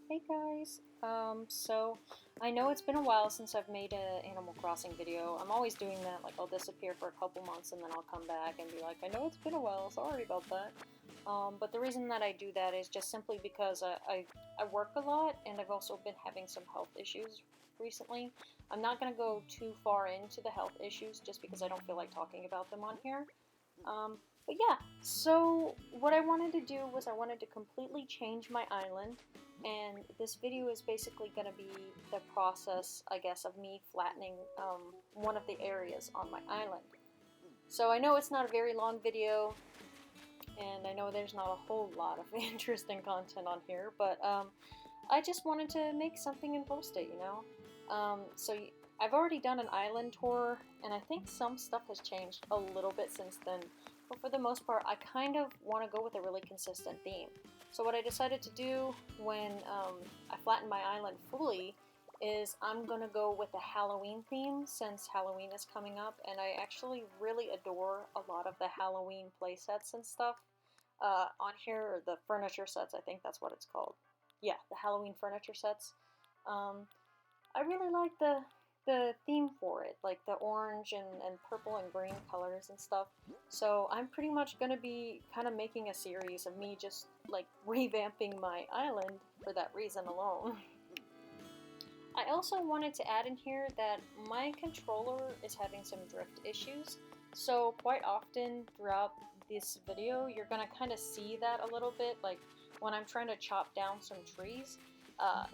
Hey guys, so I know it's been a while since I've made an Animal Crossing video. I'm always doing that, like I'll disappear for a couple months and then I'll come back and be like, I know it's been a while, sorry about that. But the reason that I do that is just simply because I work a lot and I've also been having some health issues recently. I'm not going to go too far into the health issues just because I don't feel like talking about them on here. Um, but yeah, so what I wanted to do was I wanted to completely change my island, and this video is basically going to be the process, I guess, of me flattening one of the areas on my island. So I know it's not a very long video, and I know there's not a whole lot of interesting content on here, but I just wanted to make something and post it, you know? I've already done an island tour, and I think some stuff has changed a little bit since then. But for the most part, I kind of want to go with a really consistent theme. So what I decided to do when I flattened my island fully is I'm going to go with a Halloween theme since Halloween is coming up, and I actually really adore a lot of the Halloween playsets and stuff on here, or the furniture sets, I think that's what it's called. Yeah, the Halloween furniture sets. Um, I really like the theme for it, like the orange and purple and green colors and stuff. So I'm pretty much gonna be kind of making a series of me just like revamping my island for that reason alone. I also wanted to add in here that my controller is having some drift issues. So quite often throughout this video, you're gonna kind of see that a little bit, like when I'm trying to chop down some trees.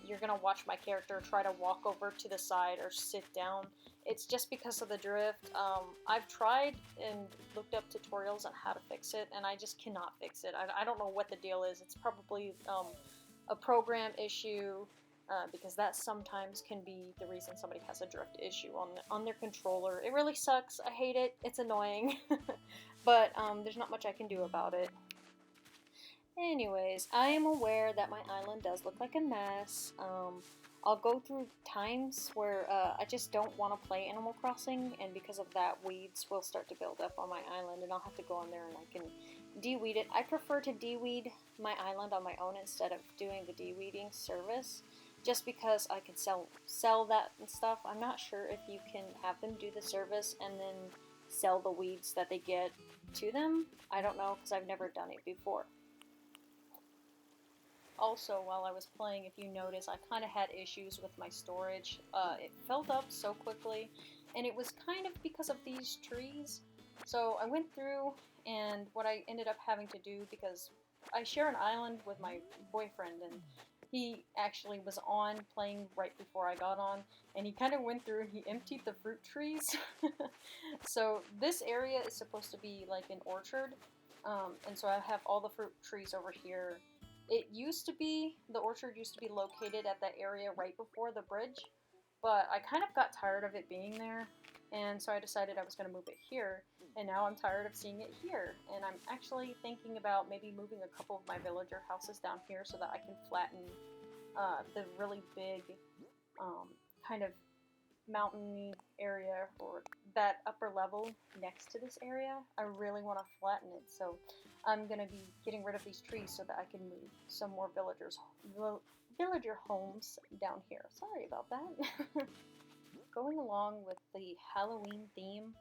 You're gonna watch my character try to walk over to the side or sit down. It's just because of the drift. I've tried and looked up tutorials on how to fix it, and I just cannot fix it. I don't know what the deal is. It's probably a program issue, because that sometimes can be the reason somebody has a drift issue on their controller. It really sucks. I hate it. It's annoying, but there's not much I can do about it. Anyways, I am aware that my island does look like a mess. I'll go through times where I just don't want to play Animal Crossing, and because of that, weeds will start to build up on my island, and I'll have to go on there and I can de-weed it. I prefer to de-weed my island on my own instead of doing the de-weeding service, just because I can sell that and stuff. I'm not sure if you can have them do the service and then sell the weeds that they get to them. I don't know because I've never done it before. Also, while I was playing, if you notice, I kind of had issues with my storage. It filled up so quickly, and it was kind of because of these trees. So I went through, and what I ended up having to do, because I share an island with my boyfriend, and he actually was on playing right before I got on, and he kind of went through and he emptied the fruit trees. So this area is supposed to be like an orchard, and so I have all the fruit trees over here. The orchard used to be located at that area right before the bridge, but I kind of got tired of it being there, and so I decided I was going to move it here, and now I'm tired of seeing it here, and I'm actually thinking about maybe moving a couple of my villager houses down here so that I can flatten the really big kind of mountainy area, or that upper level next to this area. I really want to flatten it, so I'm going to be getting rid of these trees so that I can move some more villager homes down here. Sorry about that. Going along with the Halloween theme,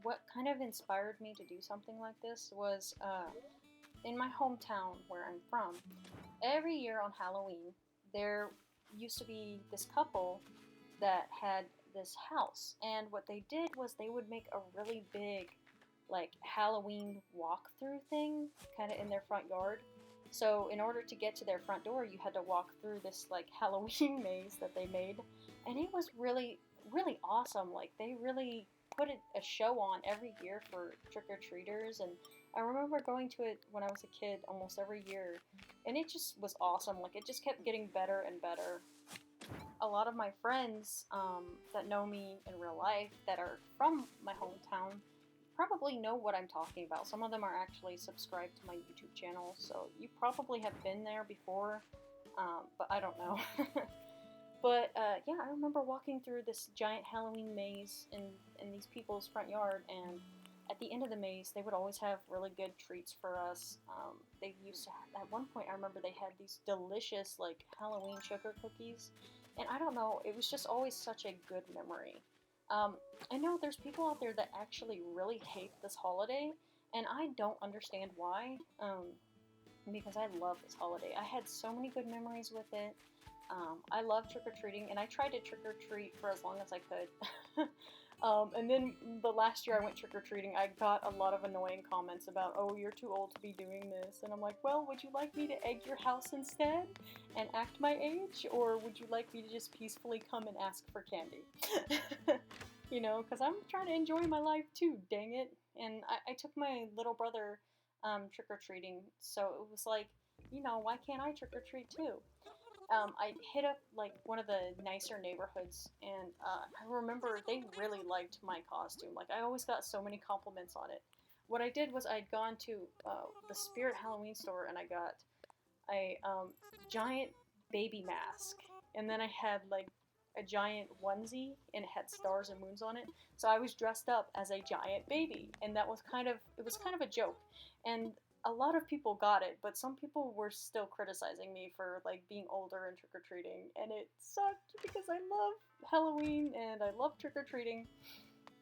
what kind of inspired me to do something like this was in my hometown where I'm from. Every year on Halloween, there used to be this couple that had this house, and what they did was they would make a really big like Halloween walkthrough thing kind of in their front yard. So in order to get to their front door, you had to walk through this like Halloween maze that they made, and it was really awesome. Like they really put a show on every year for trick-or-treaters, and I remember going to it when I was a kid almost every year, and it just was awesome. Like it just kept getting better and better. A lot of my friends that know me in real life that are from my hometown probably know what I'm talking about. Some of them are actually subscribed to my YouTube channel, so you probably have been there before, but I don't know. But yeah, I remember walking through this giant Halloween maze in these people's front yard, and at the end of the maze, they would always have really good treats for us. They used to, at one point, I remember they had these delicious, like, Halloween sugar cookies. And I don't know, it was just always such a good memory. Um, I know there's people out there that actually really hate this holiday, and I don't understand why, because I love this holiday. I had so many good memories with it. I love trick-or-treating, and I tried to trick-or-treat for as long as I could. And then the last year I went trick-or-treating, I got a lot of annoying comments about, oh, you're too old to be doing this. And I'm like, well, would you like me to egg your house instead and act my age? Or would you like me to just peacefully come and ask for candy? You know, because I'm trying to enjoy my life too, dang it. And I took my little brother trick-or-treating, so it was like, you know, why can't I trick-or-treat too? I hit up like one of the nicer neighborhoods, and I remember they really liked my costume. Like I always got so many compliments on it. What I did was I'd gone to the Spirit Halloween store and I got a giant baby mask, and then I had like a giant onesie and it had stars and moons on it. So I was dressed up as a giant baby, and that was kind of a joke. And a lot of people got it, but some people were still criticizing me for like being older and trick or treating, and it sucked because I love Halloween and I love trick or treating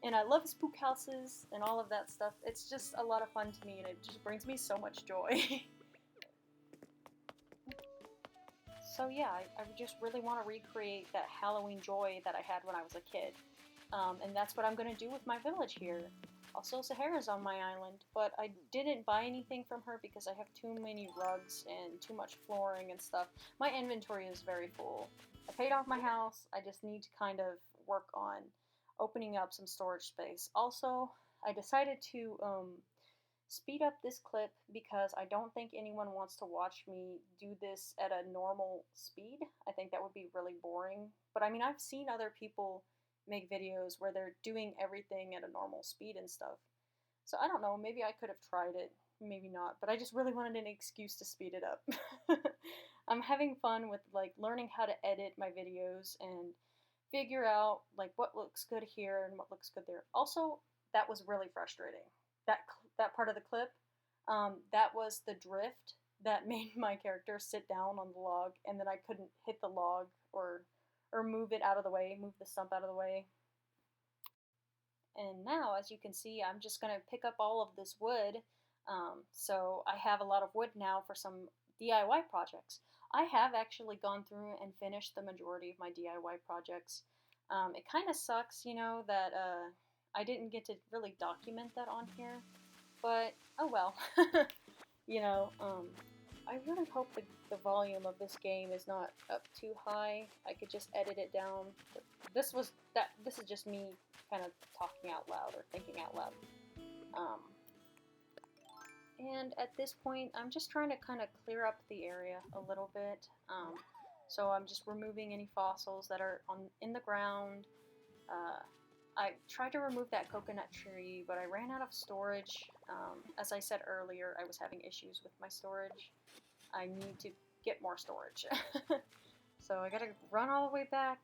and I love spook houses and all of that stuff. It's just a lot of fun to me, and it just brings me so much joy. So yeah, I just really want to recreate that Halloween joy that I had when I was a kid. And that's what I'm going to do with my village here. Also, Sahara's on my island, but I didn't buy anything from her because I have too many rugs and too much flooring and stuff. My inventory is very full. I paid off my house, I just need to kind of work on opening up some storage space. Also, I decided to speed up this clip because I don't think anyone wants to watch me do this at a normal speed. I think that would be really boring. But I mean, I've seen other people make videos where they're doing everything at a normal speed and stuff. So I don't know, maybe I could have tried it, maybe not, but I just really wanted an excuse to speed it up. I'm having fun with like learning how to edit my videos and figure out like what looks good here and what looks good there. Also, that was really frustrating. That part of the clip, that was the drift that made my character sit down on the log, and then I couldn't hit the log or move it out of the way, move the stump out of the way. And now, as you can see, I'm just going to pick up all of this wood. So I have a lot of wood now for some DIY projects. I have actually gone through and finished the majority of my DIY projects. It kind of sucks, you know, that I didn't get to really document that on here. But, oh well. You know, I really hope the volume of this game is not up too high. I could just edit it down. This is just me kind of talking out loud or thinking out loud. And at this point, I'm just trying to kind of clear up the area a little bit. So I'm just removing any fossils that are in the ground. I tried to remove that coconut tree, but I ran out of storage. As I said earlier, I was having issues with my storage. I need to get more storage. So I gotta run all the way back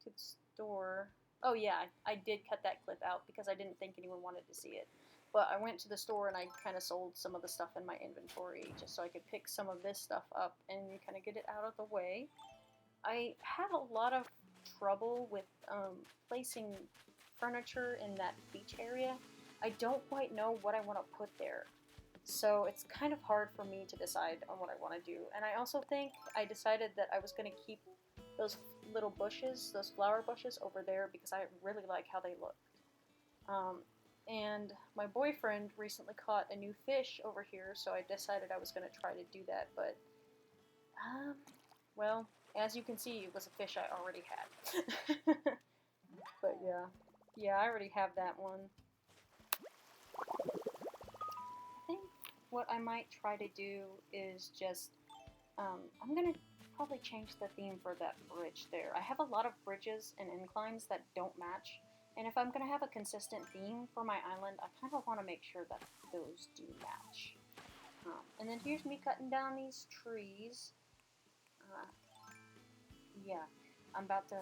to the store. Oh yeah, I did cut that clip out because I didn't think anyone wanted to see it. But I went to the store and I kind of sold some of the stuff in my inventory just so I could pick some of this stuff up and kind of get it out of the way. I have a lot of trouble with placing furniture in that beach area. I don't quite know what I want to put there. So it's kind of hard for me to decide on what I want to do. And I also think I decided that I was going to keep those little bushes, those flower bushes over there because I really like how they look. And my boyfriend recently caught a new fish over here, so I decided I was going to try to do that. But, well, as you can see, it was a fish I already had. But yeah, I already have that one. I think what I might try to do is just, I'm going to probably change the theme for that bridge there. I have a lot of bridges and inclines that don't match, and if I'm going to have a consistent theme for my island, I kind of want to make sure that those do match. And then here's me cutting down these trees. Yeah, I'm about to,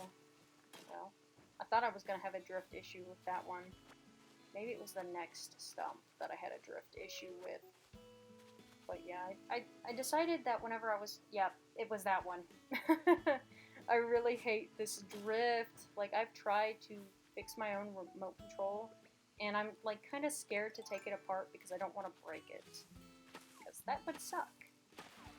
well, I thought I was going to have a drift issue with that one. maybe it was the next stump that I had a drift issue with. But yeah, I decided that whenever I was, yeah, it was that one. I really hate this drift. Like, I've tried to fix my own remote control, and I'm like kind of scared to take it apart because I don't want to break it, because that would suck.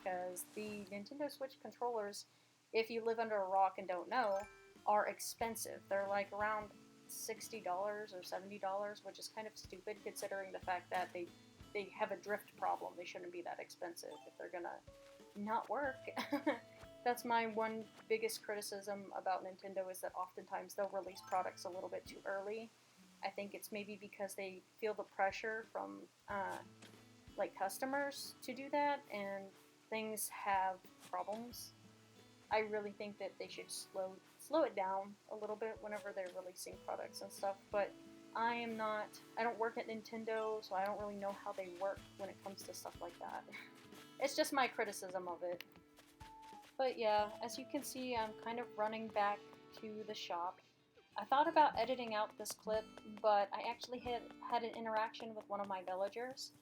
Because the Nintendo Switch controllers, if you live under a rock and don't know, are expensive. They're like around $60 or $70, which is kind of stupid considering the fact that they have a drift problem. They shouldn't be that expensive if they're gonna not work. That's my one biggest criticism about Nintendo, is that oftentimes they'll release products a little bit too early. I think it's maybe because they feel the pressure from like customers to do that, and things have problems. I really think that they should slow it down a little bit whenever they're releasing products and stuff, but I don't work at Nintendo, so I don't really know how they work when it comes to stuff like that. It's just my criticism of it. But yeah, as you can see, I'm kind of running back to the shop. I thought about editing out this clip, but I actually had an interaction with one of my villagers,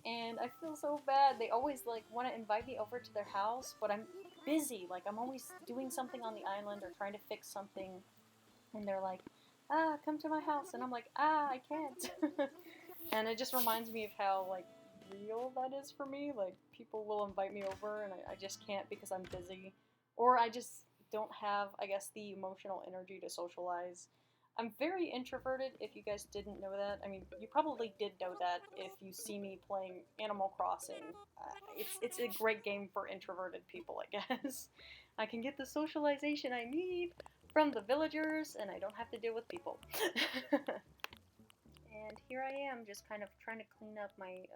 and I feel so bad. They always like want to invite me over to their house, but I'm busy. Like, I'm always doing something on the island or trying to fix something, and they're like, come to my house, and I'm like, I can't. And it just reminds me of how, like, real that is for me. Like, people will invite me over, and I just can't because I'm busy, or I just don't have, I guess, the emotional energy to socialize. I'm very introverted, if you guys didn't know that. I mean, you probably did know that if you see me playing Animal Crossing. It's a great game for introverted people, I guess. I can get the socialization I need from the villagers, and I don't have to deal with people. And here I am, just kind of trying to clean up my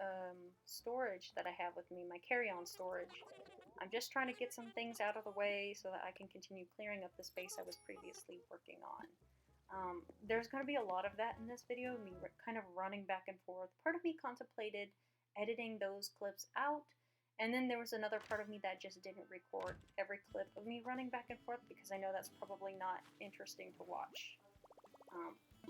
storage that I have with me, my carry-on storage. I'm just trying to get some things out of the way so that I can continue clearing up the space I was previously working on. There's going to be a lot of that in this video, me kind of running back and forth. Part of me contemplated editing those clips out, and then there was another part of me that just didn't record every clip of me running back and forth because I know that's probably not interesting to watch.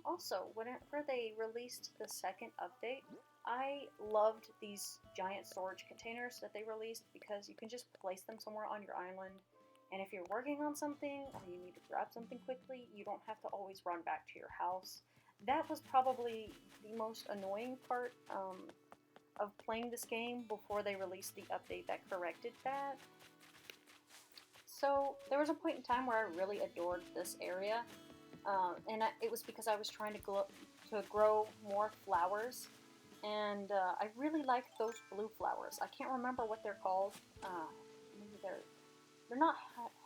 Also, whenever they released the second update, I loved these giant storage containers that they released because you can just place them somewhere on your island, and if you're working on something or you need to grab something quickly, you don't have to always run back to your house. That was probably the most annoying part of playing this game before they released the update that corrected that. So there was a point in time where I really adored this area. It was because I was trying to grow more flowers, and I really liked those blue flowers. I can't remember what they're called. Maybe they're not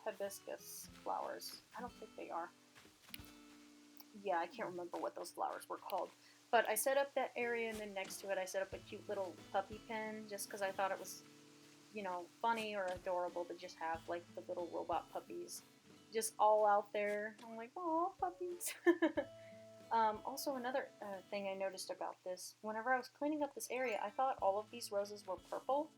hibiscus flowers. I don't think they are. Yeah, I can't remember what those flowers were called. But I set up that area, and then next to it I set up a cute little puppy pen, just because I thought it was, funny or adorable to just have, like, the little robot puppies just all out there. I'm like, oh, puppies. Also, another thing I noticed about this, whenever I was cleaning up this area, I thought all of these roses were purple,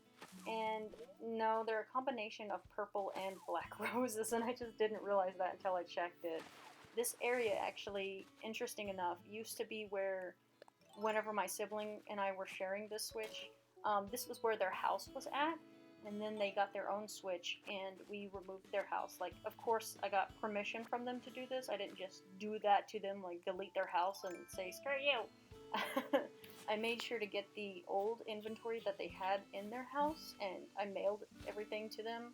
and no, they're a combination of purple and black roses, and I just didn't realize that until I checked it. This area, actually, interesting enough, used to be where, whenever my sibling and I were sharing this Switch, this was where their house was at. And then they got their own Switch, and we removed their house. Like, of course, I got permission from them to do this. I didn't just do that to them, like, delete their house and say, screw you. I made sure to get the old inventory that they had in their house, and I mailed everything to them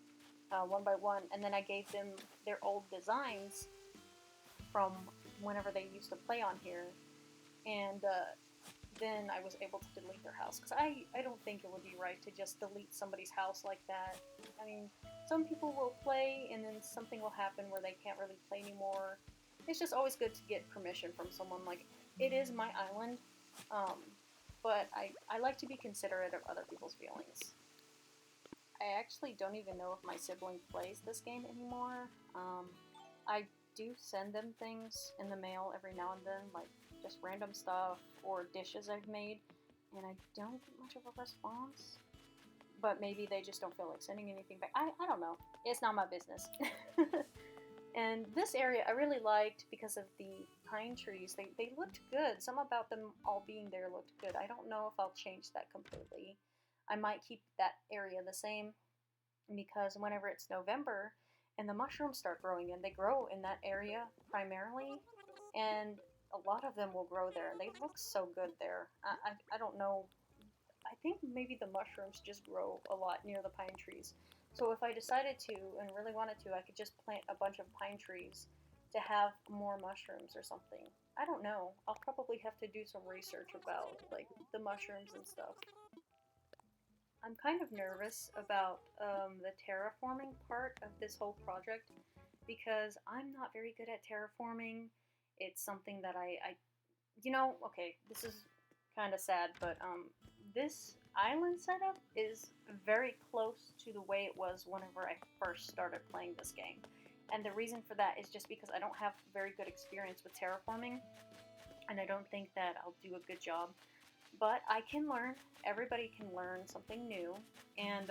one by one. And then I gave them their old designs from whenever they used to play on here. And then I was able to delete their house, because I don't think it would be right to just delete somebody's house like that. I mean, some people will play, and then something will happen where they can't really play anymore. It's just always good to get permission from someone. Like, it is my island, but I like to be considerate of other people's feelings. I actually don't even know if my sibling plays this game anymore. I do send them things in the mail every now and then, like just random stuff or dishes I've made, and I don't get much of a response. But maybe they just don't feel like sending anything back. I don't know. It's not my business. And this area I really liked because of the pine trees. They looked good. Some about them all being there looked good. I don't know if I'll change that completely. I might keep that area the same because whenever it's November and the mushrooms start growing in, they grow in that area primarily, and a lot of them will grow there, and they look so good there. I don't know. I think maybe the mushrooms just grow a lot near the pine trees. So if I decided to and really wanted to, I could just plant a bunch of pine trees to have more mushrooms or something. I don't know. I'll probably have to do some research about like the mushrooms and stuff. I'm kind of nervous about the terraforming part of this whole project because I'm not very good at terraforming. It's something that okay, this is kind of sad, but this island setup is very close to the way it was whenever I first started playing this game. And the reason for that is just because I don't have very good experience with terraforming, and I don't think that I'll do a good job. But I can learn. Everybody can learn something new, and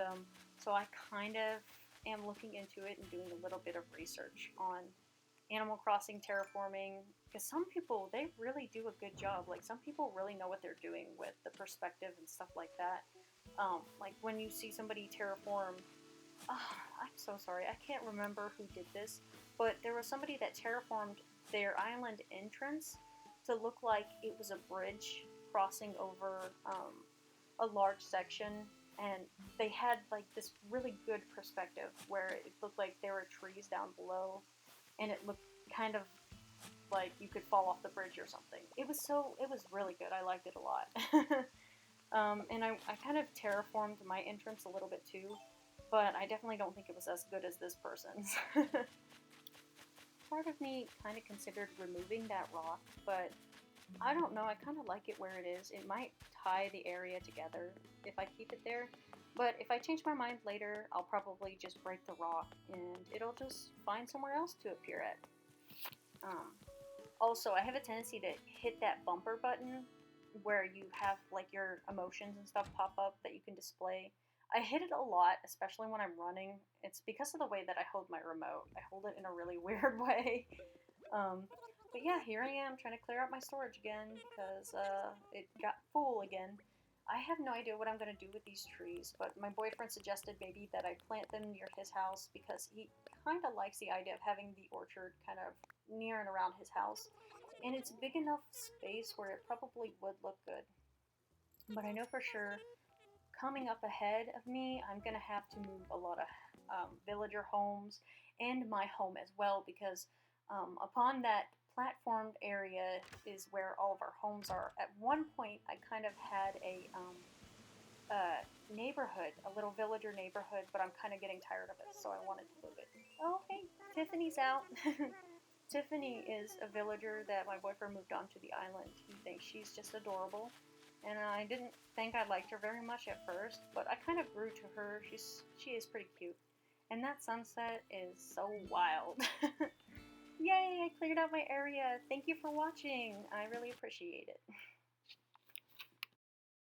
so I kind of am looking into it and doing a little bit of research on Animal Crossing terraforming, because some people, they really do a good job. Like, some people really know what they're doing with the perspective and stuff like that. Like when you see somebody terraform, I'm so sorry, I can't remember who did this, but there was somebody that terraformed their island entrance to look like it was a bridge crossing over a large section, and they had like this really good perspective where it looked like there were trees down below, and it looked kind of like you could fall off the bridge or something. It was really good. I liked it a lot. And I kind of terraformed my entrance a little bit too, but I definitely don't think it was as good as this person's. Part of me kind of considered removing that rock, but I don't know. I kind of like it where it is. It might tie the area together if I keep it there. But if I change my mind later, I'll probably just break the rock and it'll just find somewhere else to appear at. Um, Also, I have a tendency to hit that bumper button where you have like your emotions and stuff pop up that you can display. I hit it a lot, especially when I'm running. It's because of the way that I hold my remote. I hold it in a really weird way. Um, but yeah, here I am trying to clear out my storage again because it got full again. I have no idea what I'm going to do with these trees, but my boyfriend suggested maybe that I plant them near his house because he kind of likes the idea of having the orchard kind of near and around his house. And it's big enough space where it probably would look good. But I know for sure coming up ahead of me, I'm going to have to move a lot of villager homes and my home as well because upon that platformed area is where all of our homes are. At one point, I kind of had neighborhood, a little villager neighborhood, but I'm kind of getting tired of it, so I wanted to move it. Oh, hey, Tiffany's out. Tiffany is a villager that my boyfriend moved onto the island. He thinks she's just adorable, and I didn't think I liked her very much at first, but I kind of grew to her. She is pretty cute, and that sunset is so wild. Yay! I cleared out my area. Thank you for watching. I really appreciate it.